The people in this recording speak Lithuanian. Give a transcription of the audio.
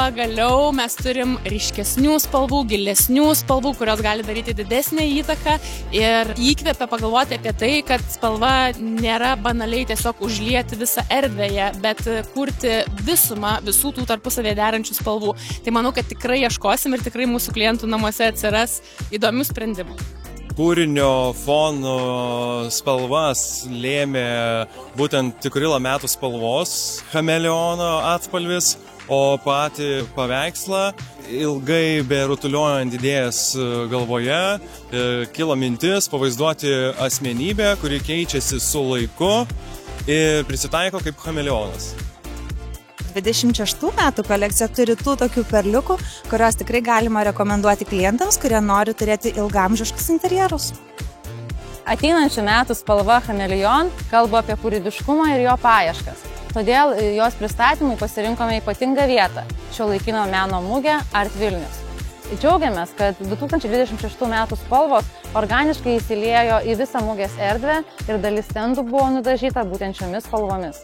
pagaliau mes turim ryškesnių spalvų, gilesnių spalvų, kurios gali daryti didesnę įtaką ir įkvepia pagalvoti apie tai, kad spalva nėra banaliai tiesiog užlieti visą erdvėje, bet kurti visumą visų tų tarpusavėje derančių spalvų. Tai manau, kad tikrai ieškosim ir tikrai mūsų klientų namuose atsiras įdomių sprendimų. Kūrinio fono spalvas lėmė būtent tikrilo metų spalvos chameleono atspalvis, o patį paveikslą ilgai berutuliuojant idėjas galvoje kilo mintis pavaizduoti asmenybę, kuri keičiasi su laiku ir prisitaiko kaip chameleonas. 26 metų kolekcija turi tų tokių perliukų, kurios tikrai galima rekomenduoti klientams, kurie nori turėti ilgamžiškus interjerus. Ateinančių metų spalva chameleon kalba apie kūrybiškumą ir jo paieškas. Todėl jos pristatymui pasirinkome ypatingą vietą – šiuolaikinio meno mugę Art Vilnius. Džiaugiamės, kad 2026 metų spalvos organiškai įsiliejo į visą mugės erdvę ir dalis stendų buvo nudažyta būtent šiomis spalvomis.